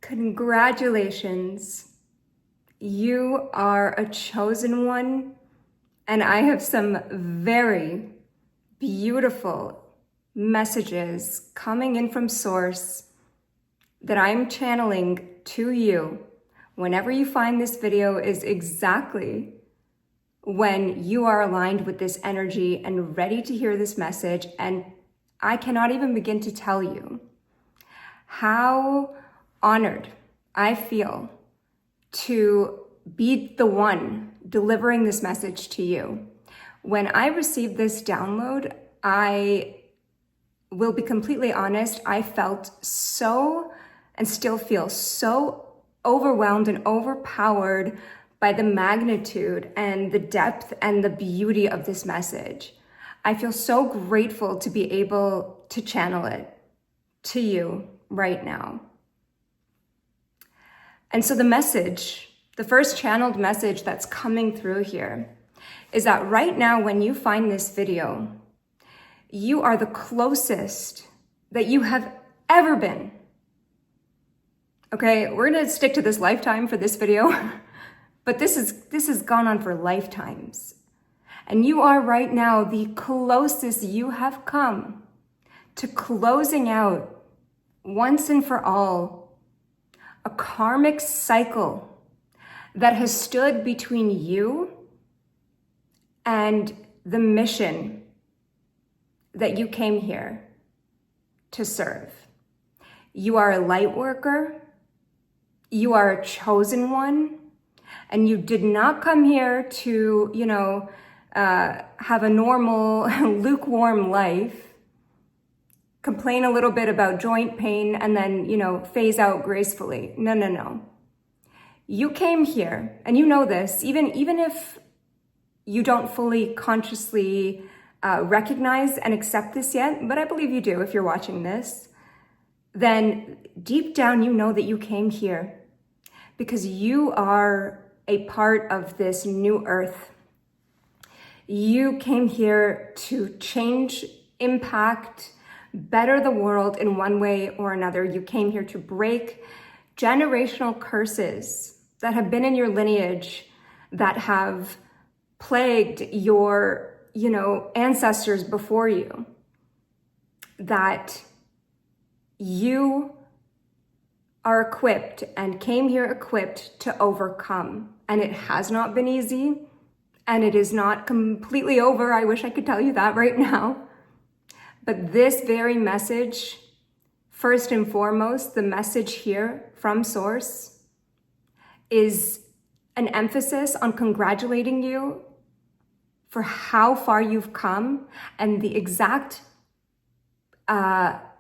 Congratulations. You are a chosen one, and I have some very beautiful messages coming in from Source that I'm channeling to you whenever you find this video is exactly when you are aligned with this energy and ready to hear this message. And I cannot even begin to tell you how honored I feel to be the one delivering this message to you. When I received this download, I will be completely honest, I felt so, and still feel so overwhelmed and overpowered by the magnitude and the depth and the beauty of this message. I feel so grateful to be able to channel it to you right now. And so the message, the first channeled message that's coming through here is that right now when you find this video, you are the closest that you have ever been. Okay, we're gonna stick to this lifetime for this video, but this has gone on for lifetimes. And you are right now the closest you have come to closing out once and for all a karmic cycle that has stood between you and the mission that you came here to serve. You are a light worker, you are a chosen one, and you did not come here to, have a normal, lukewarm life, complain a little bit about joint pain, and then, phase out gracefully. No. You came here, and you know this, even if you don't fully consciously recognize and accept this yet, but I believe you do if you're watching this, then deep down you know that you came here because you are a part of this new earth. You came here to change, impact, better the world in one way or another. You came here to break generational curses that have been in your lineage, that have plagued your ancestors before you, that you are equipped and came here equipped to overcome. And it has not been easy, and it is not completely over. I wish I could tell you that right now. But this very message, first and foremost, the message here from Source is an emphasis on congratulating you for how far you've come and the exact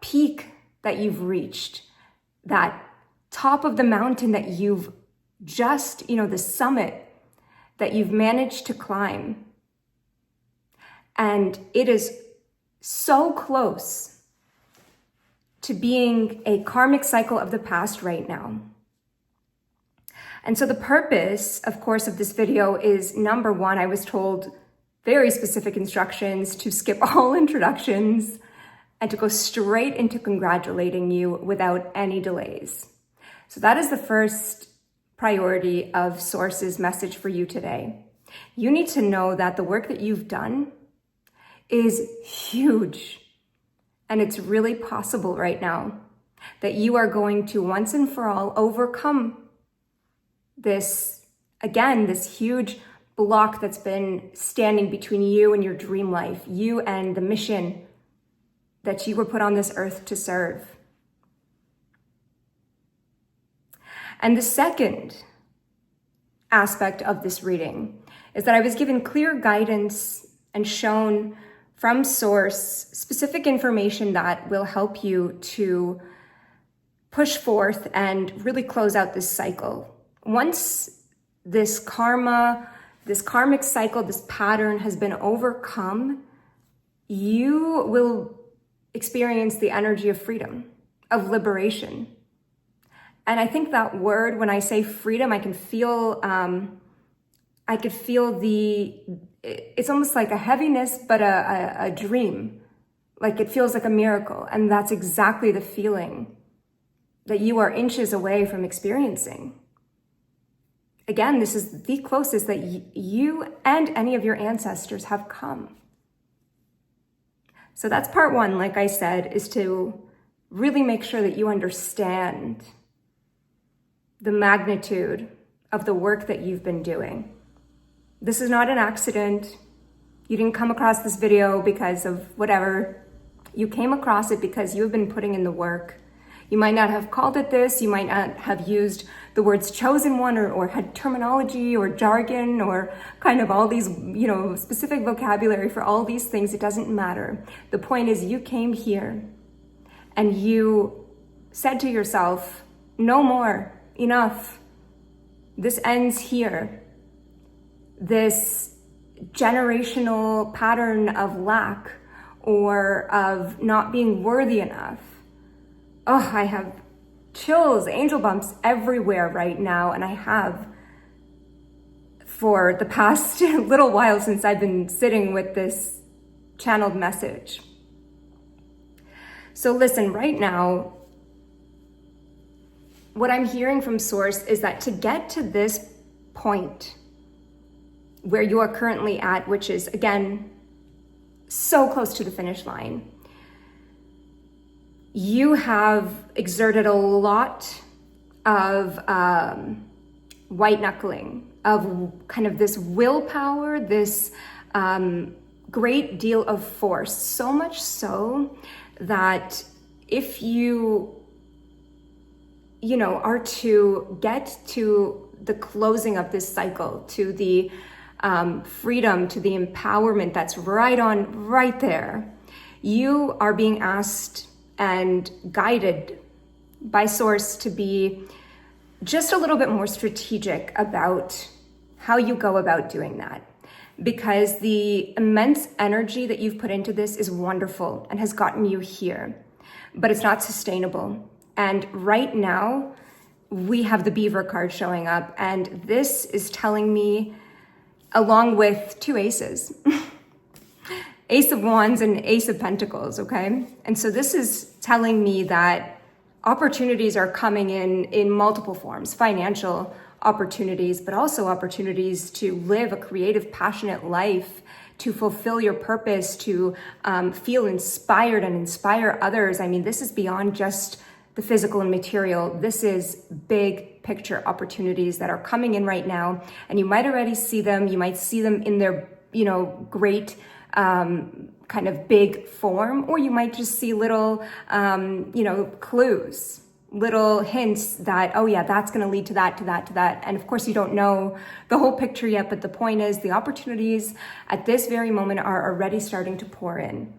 peak that you've reached, that top of the mountain that you've just, the summit that you've managed to climb. And it is so close to being a karmic cycle of the past right now. And so the purpose, of course, of this video is, number one, I was told very specific instructions to skip all introductions and to go straight into congratulating you without any delays. So that is the first priority of Source's message for you today. You need to know that the work that you've done is huge, and it's really possible right now that you are going to once and for all overcome this huge block that's been standing between you and your dream life, you and the mission that you were put on this earth to serve. And the second aspect of this reading is that I was given clear guidance and shown from Source specific information that will help you to push forth and really close out this cycle. Once this karmic cycle, this pattern has been overcome, you will experience the energy of freedom, of liberation. And I think that word, when I say freedom, I could feel it's almost like a heaviness, but a dream. Like it feels like a miracle. And that's exactly the feeling that you are inches away from experiencing. Again, this is the closest that you and any of your ancestors have come. So that's part one, like I said, is to really make sure that you understand the magnitude of the work that you've been doing. This is not an accident. You didn't come across this video because of whatever. You came across it because you've been putting in the work. You might not have called it this. You might not have used the words chosen one or had terminology or jargon or kind of all these, specific vocabulary for all these things. It doesn't matter. The point is you came here and you said to yourself, no more, enough. This ends here. This generational pattern of lack or of not being worthy enough. Oh, I have chills, angel bumps everywhere right now. And I have for the past little while since I've been sitting with this channeled message. So listen, right now, what I'm hearing from Source is that to get to this point where you are currently at, which is, again, so close to the finish line, you have exerted a lot of white knuckling, of kind of this willpower, this great deal of force, so much so that if you are to get to the closing of this cycle, to the freedom, to the empowerment that's right there, you are being asked and guided by Source to be just a little bit more strategic about how you go about doing that. Because the immense energy that you've put into this is wonderful and has gotten you here, but it's not sustainable. And right now, we have the Beaver card showing up, and this is telling me, along with two aces, Ace of Wands and Ace of Pentacles, okay? And so this is telling me that opportunities are coming in multiple forms, financial opportunities, but also opportunities to live a creative, passionate life, to fulfill your purpose, to feel inspired and inspire others. I mean, this is beyond just the physical and material. This is big picture opportunities that are coming in right now. And you might already see them. You might see them in their, great kind of big form, or you might just see little, clues, little hints that, oh yeah, that's going to lead to that, to that, to that. And of course you don't know the whole picture yet, but the point is the opportunities at this very moment are already starting to pour in.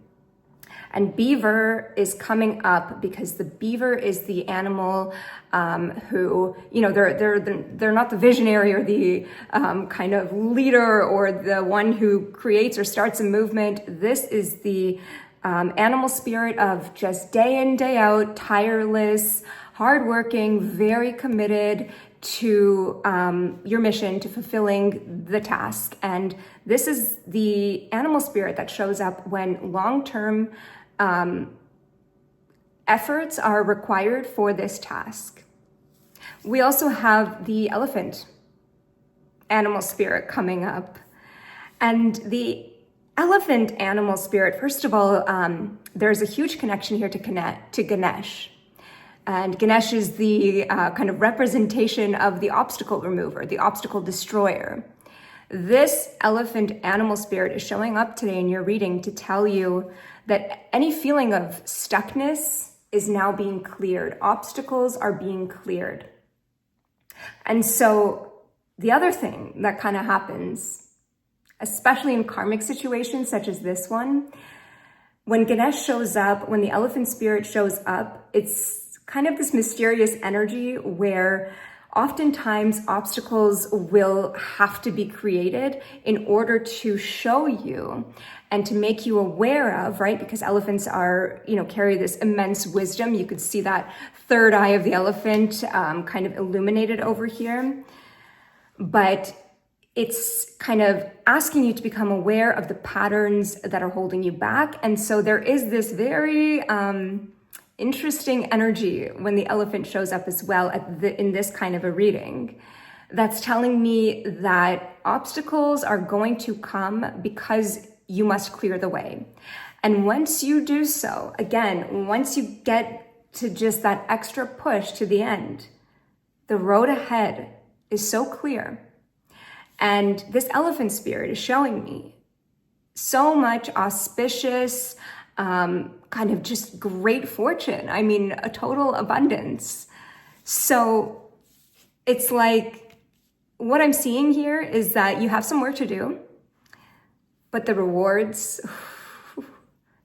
And Beaver is coming up because the beaver is the animal who, they're not the visionary or the kind of leader or the one who creates or starts a movement. This is the animal spirit of just day in, day out, tireless, hardworking, very committed to your mission, to fulfilling the task. And this is the animal spirit that shows up when long-term efforts are required for this task. We also have the elephant animal spirit coming up. And the elephant animal spirit, first of all, there's a huge connection here to Ganesh. And Ganesh is the kind of representation of the obstacle remover, the obstacle destroyer. This elephant animal spirit is showing up today in your reading to tell you that any feeling of stuckness is now being cleared. Obstacles are being cleared. And so the other thing that kind of happens, especially in karmic situations such as this one, when Ganesh shows up, when the elephant spirit shows up, it's kind of this mysterious energy where oftentimes obstacles will have to be created in order to show you and to make you aware of, right? Because elephants are, carry this immense wisdom. You could see that third eye of the elephant kind of illuminated over here. But it's kind of asking you to become aware of the patterns that are holding you back. And so there is this very interesting energy when the elephant shows up as well in this kind of a reading. That's telling me that obstacles are going to come because you must clear the way. And once you do so, again, once you get to just that extra push to the end, the road ahead is so clear. And this elephant spirit is showing me so much auspicious, kind of just great fortune. I mean, a total abundance. So it's like, what I'm seeing here is that you have some work to do, but the rewards,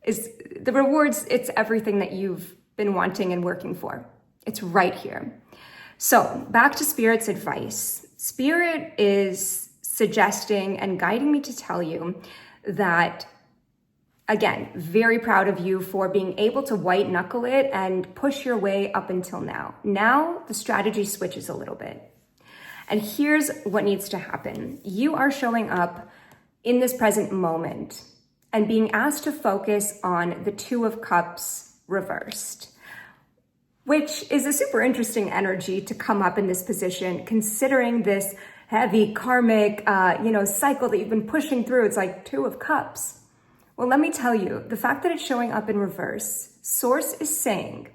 it's everything that you've been wanting and working for. It's right here. So back to Spirit's advice. Spirit is suggesting and guiding me to tell you that, again, very proud of you for being able to white knuckle it and push your way up until now. Now the strategy switches a little bit. And here's what needs to happen. You are showing up in this present moment and being asked to focus on the Two of Cups reversed, which is a super interesting energy to come up in this position, considering this heavy karmic, cycle that you've been pushing through. It's like Two of Cups. Well, let me tell you, the fact that it's showing up in reverse, Source is saying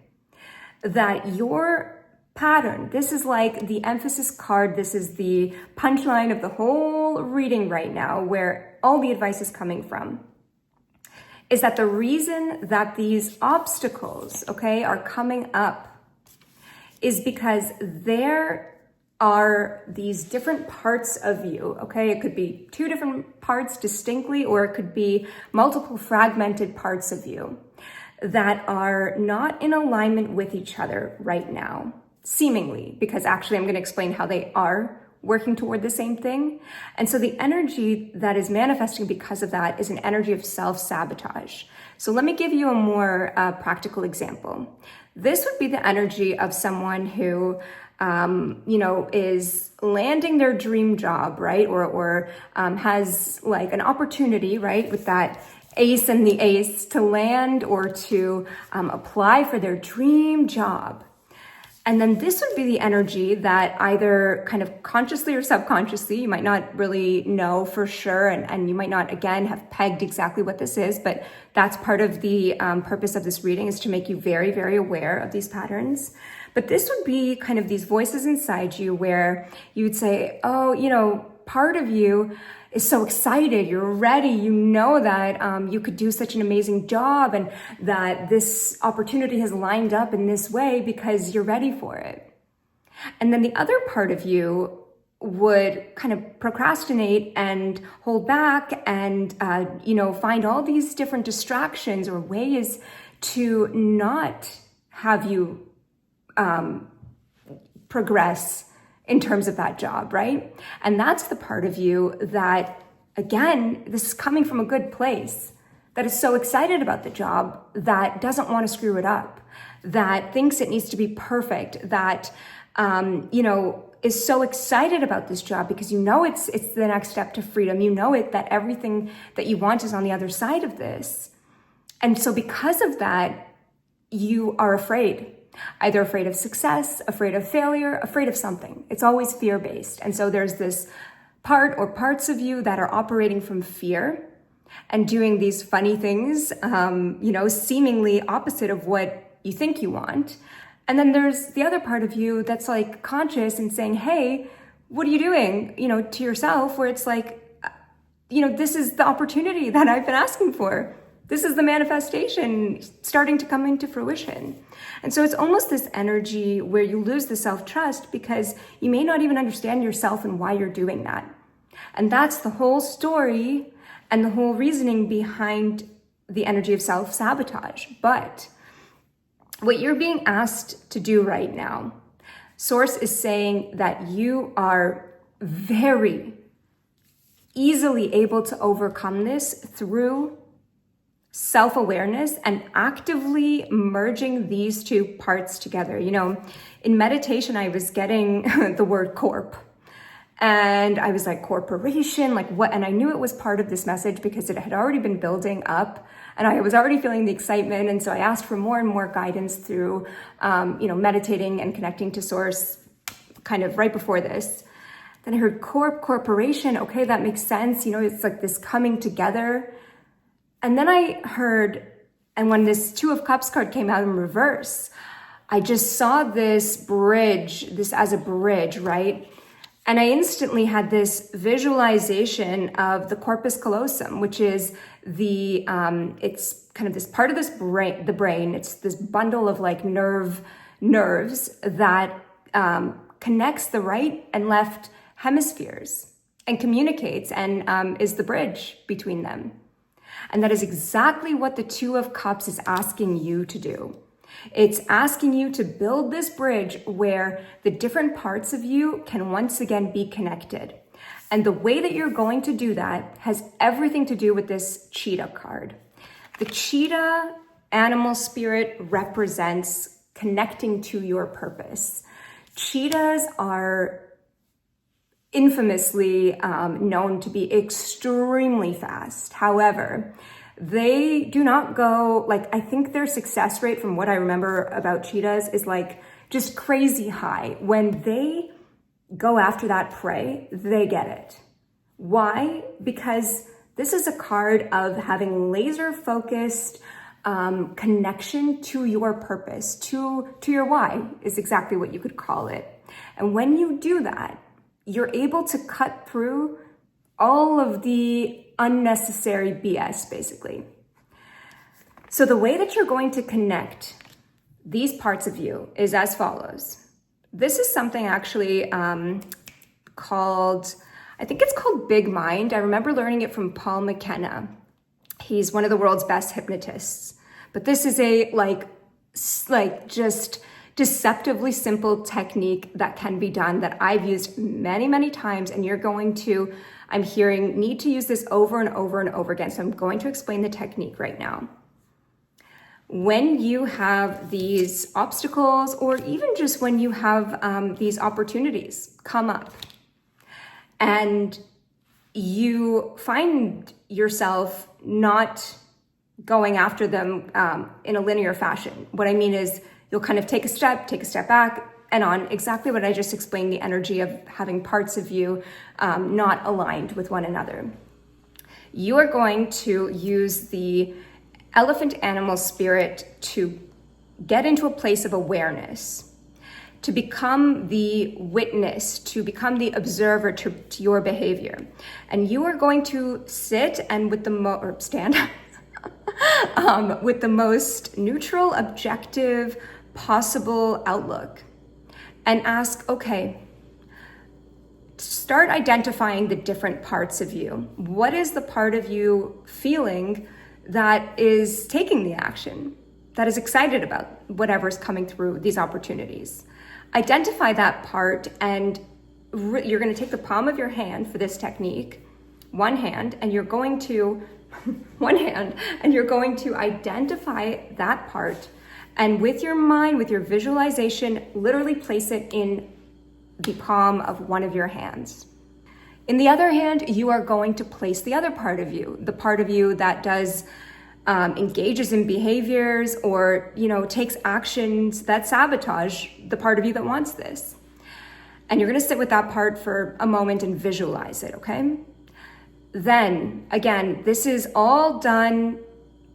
that your pattern, this is like the emphasis card, this is the punchline of the whole reading right now, where all the advice is coming from, is that the reason that these obstacles, are coming up is because there are these different parts of you, It could be two different parts distinctly, or it could be multiple fragmented parts of you that are not in alignment with each other right now, seemingly, because actually I'm going to explain how they are working toward the same thing. And so the energy that is manifesting because of that is an energy of self-sabotage. So let me give you a more practical example. This would be the energy of someone who is landing their dream job, right? Or has like an opportunity, right? With that ace and the ace to land or to apply for their dream job. And then this would be the energy that either kind of consciously or subconsciously, you might not really know for sure, and you might not, again, have pegged exactly what this is, but that's part of the purpose of this reading, is to make you very, very aware of these patterns. But this would be kind of these voices inside you where you would say, part of you is so excited, you're ready, you know that you could do such an amazing job and that this opportunity has lined up in this way because you're ready for it. And then the other part of you would kind of procrastinate and hold back and, find all these different distractions or ways to not have you progress in terms of that job, right? And that's the part of you that, again, this is coming from a good place, that is so excited about the job, that doesn't want to screw it up, that thinks it needs to be perfect, that, is so excited about this job because it's the next step to freedom. That everything that you want is on the other side of this. And so because of that, you are afraid. Either afraid of success, afraid of failure, afraid of something. It's always fear-based. And so there's this part or parts of you that are operating from fear and doing these funny things, seemingly opposite of what you think you want. And then there's the other part of you that's like conscious and saying, hey, what are you doing, to yourself, where it's like, this is the opportunity that I've been asking for. This is the manifestation starting to come into fruition. And so it's almost this energy where you lose the self-trust because you may not even understand yourself and why you're doing that. And that's the whole story and the whole reasoning behind the energy of self-sabotage. But what you're being asked to do right now, Source is saying that you are very easily able to overcome this through self-awareness and actively merging these two parts together. In meditation, I was getting the word corp. And I was like, corporation, like what? And I knew it was part of this message because it had already been building up and I was already feeling the excitement. And so I asked for more and more guidance through, meditating and connecting to source kind of right before this. Then I heard corporation. Okay, that makes sense. It's like this coming together. And then I heard, and when this Two of Cups card came out in reverse, I just saw this as a bridge, right? And I instantly had this visualization of the corpus callosum, which is it's kind of this part of the brain. It's this bundle of like nerves that connects the right and left hemispheres and communicates and is the bridge between them. And that is exactly what the Two of Cups is asking you to do. It's asking you to build this bridge where the different parts of you can once again be connected. And the way that you're going to do that has everything to do with this cheetah card. The cheetah animal spirit represents connecting to your purpose. Cheetahs are infamously known to be extremely fast. However, they do not go, I think their success rate from what I remember about cheetahs is just crazy high. When they go after that prey, they get it. Why? Because this is a card of having laser focused connection to your purpose, to your why is exactly what you could call it. And when you do that, you're able to cut through all of the unnecessary BS, basically. So the way that you're going to connect these parts of you is as follows. This is something actually called, I think it's called Big Mind. I remember learning it from Paul McKenna. He's one of the world's best hypnotists. But this is a just deceptively simple technique that can be done that I've used many, many times, and you're going to, I'm hearing, need to use this over and over and over again. So I'm going to explain the technique right now. When you have these obstacles, or even just when you have these opportunities come up, and you find yourself not going after them in a linear fashion. What I mean is you'll kind of take a step back, and on exactly what I just explained, the energy of having parts of you not aligned with one another. You are going to use the elephant animal spirit to get into a place of awareness, to become the witness, to become the observer to your behavior. And you are going to sit and stand with the most neutral, objective possible outlook and ask, okay, start identifying the different parts of you. What is the part of you feeling that is taking the action, that is excited about whatever's coming through these opportunities? Identify that part, and you're going to take the palm of your hand for this technique, one hand, and you're going to identify that part, and with your mind, with your visualization, literally place it in the palm of one of your hands. In the other hand, you are going to place the other part of you, the part of you that does engages in behaviors or, takes actions that sabotage the part of you that wants this. And you're going to sit with that part for a moment and visualize it, okay? Then, again, this is all done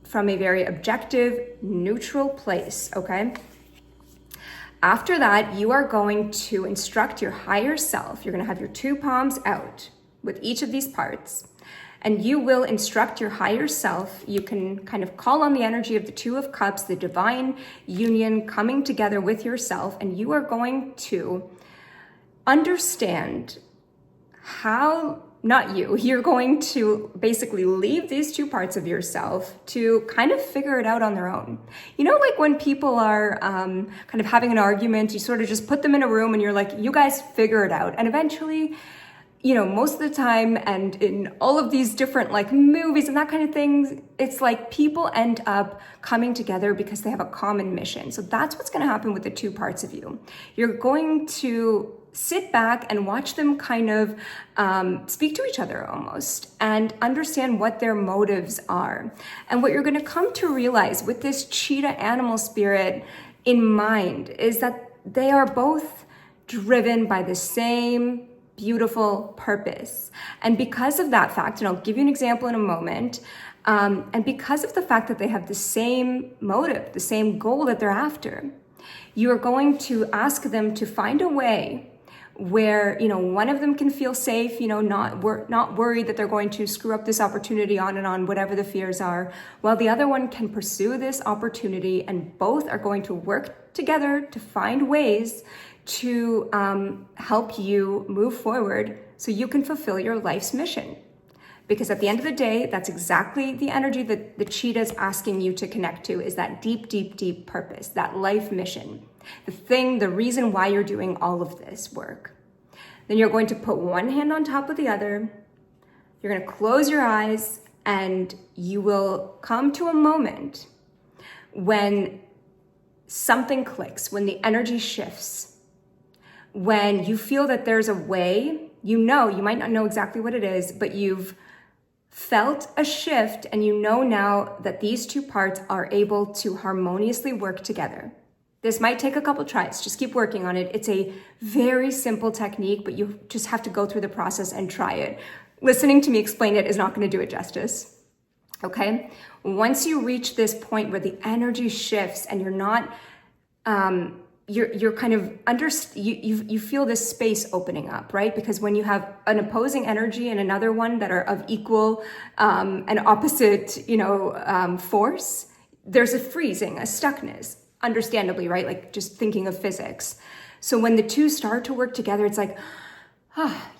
from a very objective, neutral place, okay? After that, you are going to instruct your higher self. You're going to have your two palms out with each of these parts, and you will instruct your higher self. You can kind of call on the energy of the Two of Cups, the divine union coming together with yourself, and you are going to understand how, you're going to basically leave these two parts of yourself to kind of figure it out on their own. Like when people are kind of having an argument, you sort of just put them in a room and you're like, you guys figure it out. And eventually, most of the time, and in all of these different movies and that kind of things, it's like people end up coming together because they have a common mission. So that's what's going to happen with the two parts of you. You're going to sit back and watch them kind of speak to each other almost and understand what their motives are. And what you're going to come to realize with this cheetah animal spirit in mind is that they are both driven by the same beautiful purpose. And because of that fact, and I'll give you an example in a moment, and because of the fact that they have the same motive, the same goal that they're after, you are going to ask them to find a way where, one of them can feel safe, not worried that they're going to screw up this opportunity on and on, whatever the fears are, while the other one can pursue this opportunity, and both are going to work together to find ways to help you move forward so you can fulfill your life's mission. Because at the end of the day, that's exactly the energy that the cheetah is asking you to connect to, is that deep, deep, deep purpose, that life mission, the reason why you're doing all of this work. Then you're going to put one hand on top of the other. You're going to close your eyes, and you will come to a moment when something clicks, when the energy shifts, when you feel that there's a way, you might not know exactly what it is, but you've felt a shift, and you know now that these two parts are able to harmoniously work together. This might take a couple tries. Just keep working on it. It's a very simple technique, but you just have to go through the process and try it. Listening to me explain it is not going to do it justice. Okay? Once you reach this point where the energy shifts and you're not, you're kind of you feel this space opening up, right? Because when you have an opposing energy and another one that are of equal and opposite, force, there's a freezing, a stuckness, understandably, right? Like just thinking of physics. So when the two start to work together, it's like,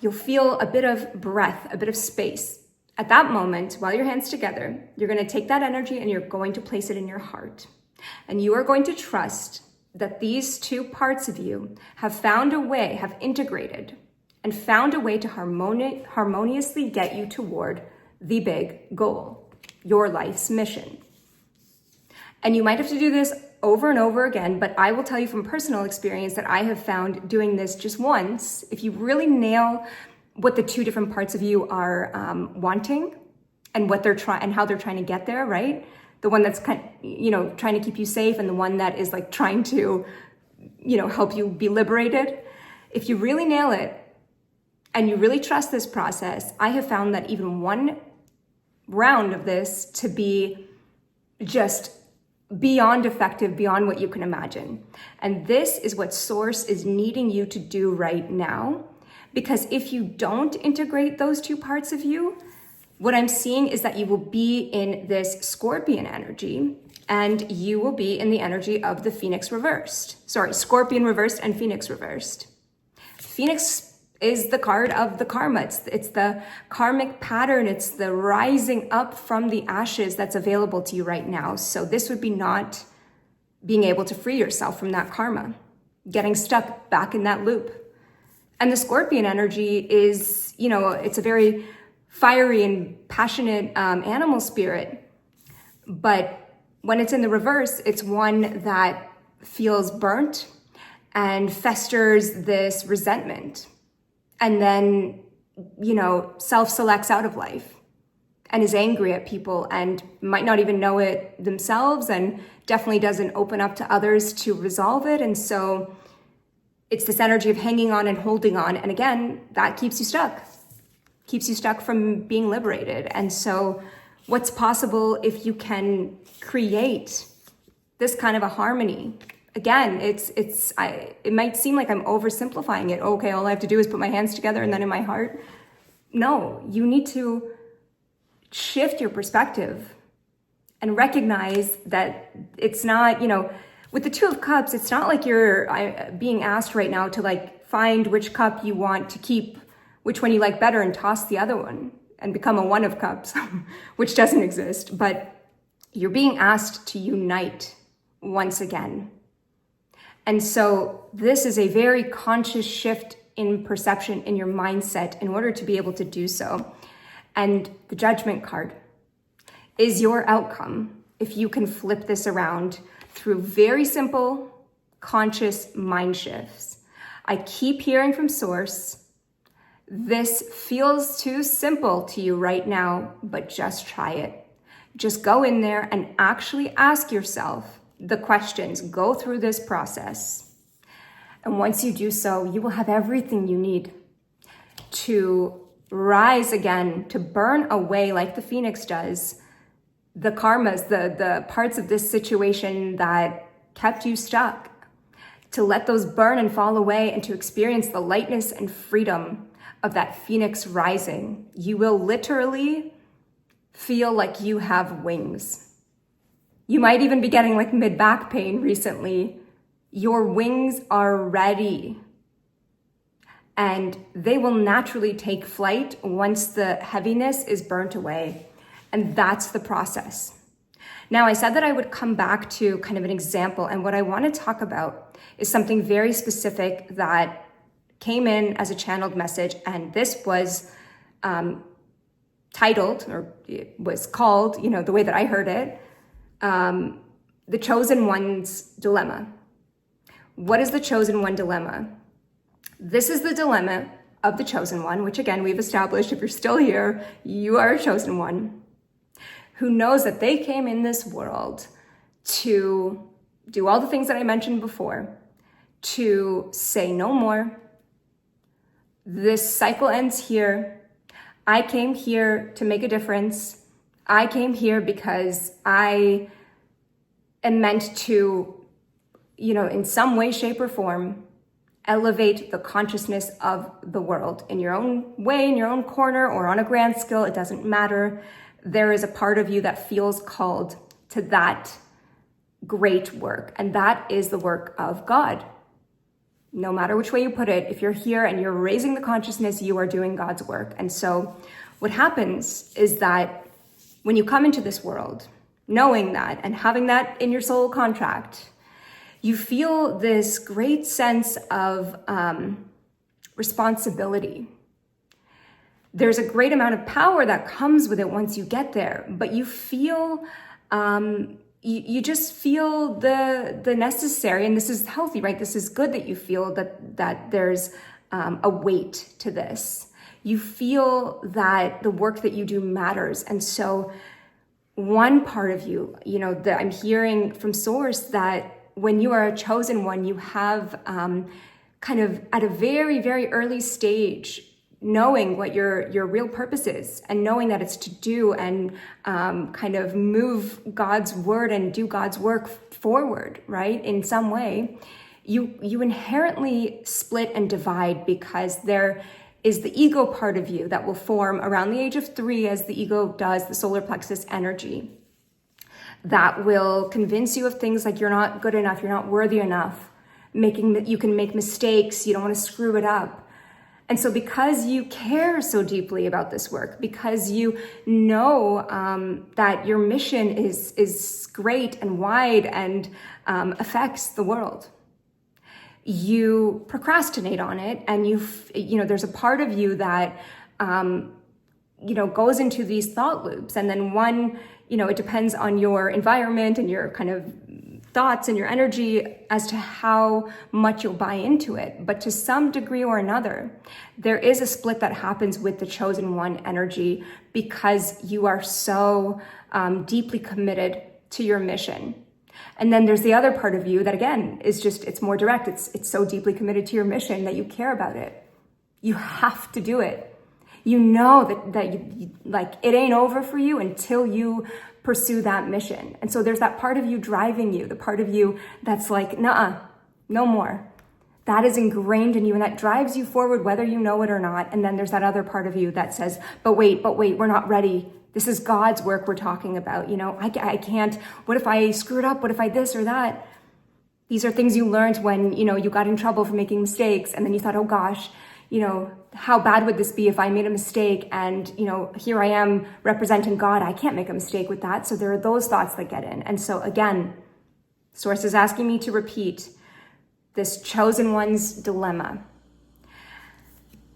you'll feel a bit of breath, a bit of space. At that moment, while your hands together, you're going to take that energy and you're going to place it in your heart. And you are going to trust that these two parts of you have found a way, have integrated, and found a way to harmoniously get you toward the big goal, your life's mission. And you might have to do this over and over again, but I will tell you from personal experience that I have found doing this just once, if you really nail what the two different parts of you are wanting and what they're trying and how they're trying to get there, right? The one that's kind of, trying to keep you safe, and the one that is like trying to, help you be liberated. If you really nail it and you really trust this process, I have found that even one round of this to be just beyond effective, beyond what you can imagine. And this is what Source is needing you to do right now. Because if you don't integrate those two parts of you, what I'm seeing is that you will be in this Scorpion energy, and you will be in the energy of the Phoenix reversed. Sorry, Scorpion reversed and Phoenix reversed. Phoenix is the card of the karma. It's the karmic pattern. It's the rising up from the ashes that's available to you right now. So this would be not being able to free yourself from that karma, getting stuck back in that loop. And the Scorpion energy is, it's a very fiery and passionate animal spirit. But when it's in the reverse, it's one that feels burnt and festers this resentment. And then, self-selects out of life and is angry at people and might not even know it themselves, and definitely doesn't open up to others to resolve it. And so it's this energy of hanging on and holding on. And again, that keeps you stuck from being liberated. And so what's possible if you can create this kind of a harmony? Again, it might seem like I'm oversimplifying it. Okay, all I have to do is put my hands together and then in my heart. No, you need to shift your perspective and recognize that it's not, with the Two of Cups, it's not like you're being asked right now to find which cup you want to keep, which one you like better, and toss the other one and become a One of Cups, which doesn't exist. But you're being asked to unite once again. And so this is a very conscious shift in perception, in your mindset, in order to be able to do so. And the Judgment card is your outcome if you can flip this around through very simple, conscious mind shifts. I keep hearing from Source, this feels too simple to you right now, but just try it. Just go in there and actually ask yourself the questions. Go through this process. And once you do so, you will have everything you need to rise again, to burn away like the phoenix does, the karmas, the parts of this situation that kept you stuck, to let those burn and fall away and to experience the lightness and freedom of that phoenix rising. You will literally feel like you have wings. You might even be getting like mid-back pain recently. Your wings are ready. And they will naturally take flight once the heaviness is burnt away. And that's the process. Now, I said that I would come back to kind of an example, and what I want to talk about is something very specific that came in as a channeled message, and this was titled, or it was called, the way that I heard it, The Chosen One's Dilemma. What is the Chosen One dilemma? This is the dilemma of the Chosen One, which again, we've established, if you're still here, you are a Chosen One, who knows that they came in this world to do all the things that I mentioned before, to say no more. This cycle ends here. I came here to make a difference. I came here because I am meant to, in some way, shape, or form, elevate the consciousness of the world in your own way, in your own corner, or on a grand scale. It doesn't matter. There is a part of you that feels called to that great work, and that is the work of God. No matter which way you put it, if you're here and you're raising the consciousness, you are doing God's work. And so what happens is that when you come into this world, knowing that and having that in your soul contract, you feel this great sense of responsibility. There's a great amount of power that comes with it once you get there, but you feel, you just feel the necessary, and this is healthy, right? This is good that you feel that there's a weight to this. You feel that the work that you do matters. And so one part of you, that I'm hearing from Source, that when you are a chosen one, you have kind of at a very, very early stage, knowing what your real purpose is, and knowing that it's to do and kind of move God's word and do God's work forward, right? In some way, you inherently split and divide, because there is the ego part of you that will form around the age of 3, as the ego does, the solar plexus energy, that will convince you of things like you're not good enough, you're not worthy enough, you can make mistakes, you don't want to screw it up. And so because you care so deeply about this work, because you know that your mission is great and wide and affects the world, you procrastinate on it, and there's a part of you that goes into these thought loops, and then it depends on your environment and your kind of thoughts and your energy as to how much you'll buy into it. But to some degree or another, there is a split that happens with the chosen one energy, because you are so deeply committed to your mission. And then there's the other part of you that, again, is just, it's more direct. It's so deeply committed to your mission that you care about it. You have to do it. You know that it ain't over for you until you pursue that mission. And so there's that part of you driving you, the part of you that's like, nuh-uh, no more. That is ingrained in you, and that drives you forward whether you know it or not. And then there's that other part of you that says, but wait, we're not ready. This is God's work we're talking about. I can't, what if I screw it up? What if I this or that? These are things you learned when, you got in trouble for making mistakes, and then you thought, oh gosh, how bad would this be if I made a mistake? And, here I am representing God. I can't make a mistake with that. So there are those thoughts that get in. And so again, Source is asking me to repeat this chosen one's dilemma.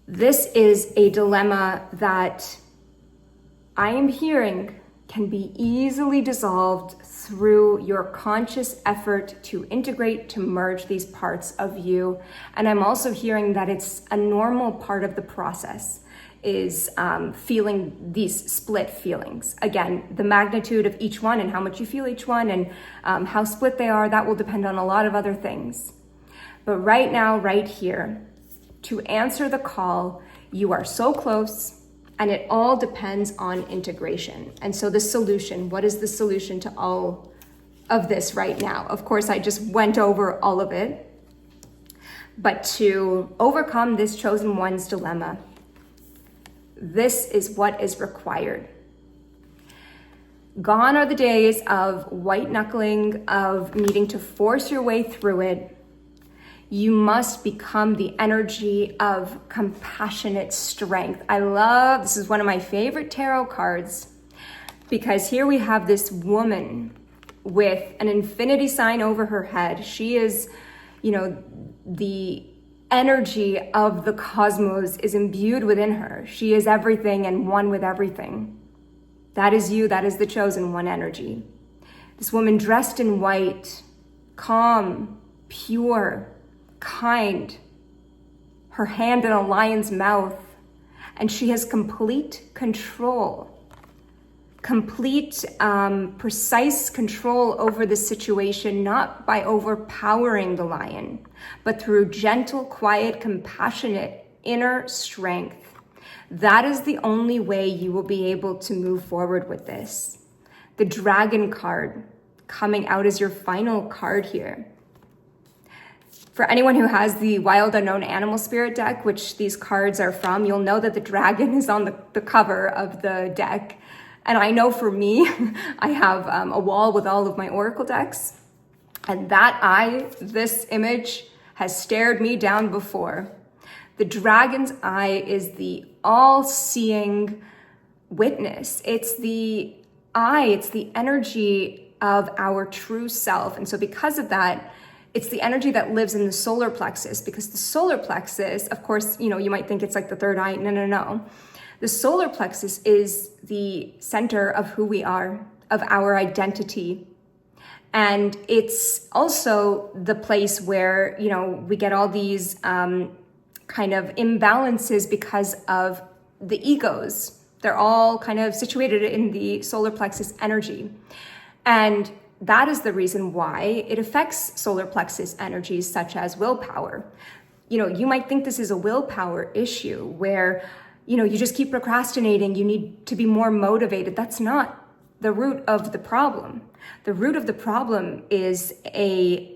This is a dilemma that I am hearing can be easily dissolved through your conscious effort to integrate, to merge these parts of you. And I'm also hearing that it's a normal part of the process, is feeling these split feelings. Again, the magnitude of each one and how much you feel each one and how split they are, that will depend on a lot of other things. But right now, right here, to answer the call, you are so close, and it all depends on integration. And so the solution, what is the solution to all of this right now? Of course, I just went over all of it, but to overcome this chosen one's dilemma, this is what is required. Gone are the days of white knuckling, of needing to force your way through it. You must become the energy of compassionate strength. This is one of my favorite tarot cards, because here we have this woman with an infinity sign over her head. She is, the energy of the cosmos is imbued within her. She is everything and one with everything. That is you, that is the chosen one energy. This woman dressed in white, calm, pure, kind, her hand in a lion's mouth, and she has complete control, precise control over the situation, not by overpowering the lion, but through gentle, quiet, compassionate inner strength. That is the only way you will be able to move forward with this. The dragon card coming out as your final card here. For anyone who has the Wild Unknown Animal Spirit deck, which these cards are from, you'll know that the dragon is on the cover of the deck. And I know for me, I have a wall with all of my oracle decks. And this image has stared me down before. The dragon's eye is the all-seeing witness. It's the eye, it's the energy of our true self. And so because of that, it's the energy that lives in the solar plexus, because the solar plexus, of course, you might think it's like the third eye. No. The solar plexus is the center of who we are, of our identity. And it's also the place where, we get all these kind of imbalances because of the egos. They're all kind of situated in the solar plexus energy. And that is the reason why it affects solar plexus energies such as willpower. You might think this is a willpower issue where, you just keep procrastinating, you need to be more motivated. That's not the root of the problem. The root of the problem is a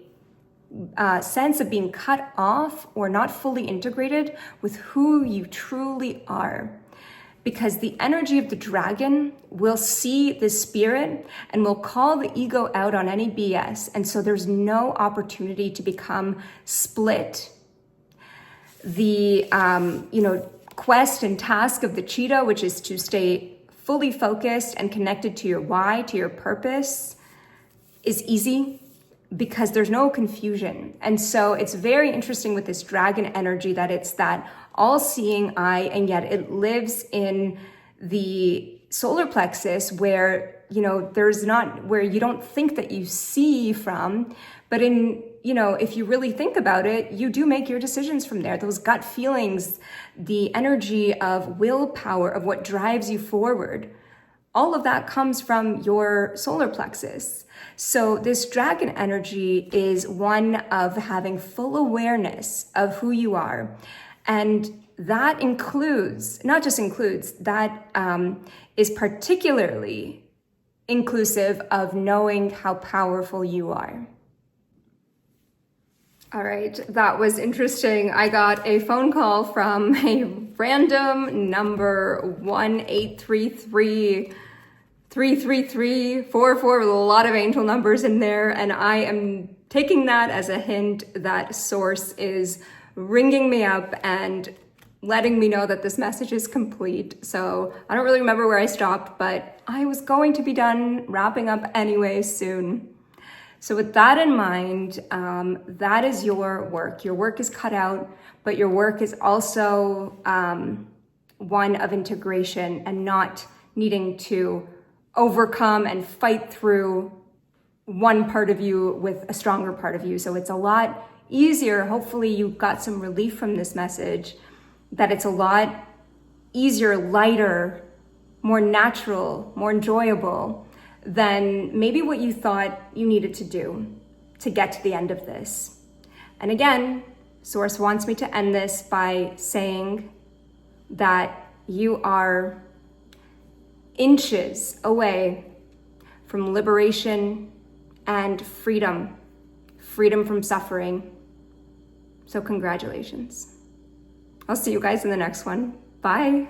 sense of being cut off or not fully integrated with who you truly are. Because the energy of the dragon will see the spirit and will call the ego out on any BS. And so there's no opportunity to become split. The, quest and task of the cheetah, which is to stay fully focused and connected to your why, to your purpose, is easy because there's no confusion. And so it's very interesting with this dragon energy that it's that all-seeing eye, and yet it lives in the solar plexus where, there's not, where you don't think that you see from, but if you really think about it, you do make your decisions from there. Those gut feelings, the energy of willpower, of what drives you forward, all of that comes from your solar plexus. So this dragon energy is one of having full awareness of who you are. And that is particularly inclusive of knowing how powerful you are. All right, that was interesting. I got a phone call from a random number 1-833-333-44 with a lot of angel numbers in there. And I am taking that as a hint that source is ringing me up and letting me know that this message is complete. So I don't really remember where I stopped, but I was going to be done wrapping up anyway soon. So with that in mind, that is your work. Your work is cut out, but your work is also one of integration and not needing to overcome and fight through one part of you with a stronger part of you. So it's a lot easier. Hopefully you got some relief from this message, that it's a lot easier, lighter, more natural, more enjoyable than maybe what you thought you needed to do to get to the end of this. And again, Source wants me to end this by saying that you are inches away from liberation and freedom from suffering. So congratulations. I'll see you guys in the next one. Bye.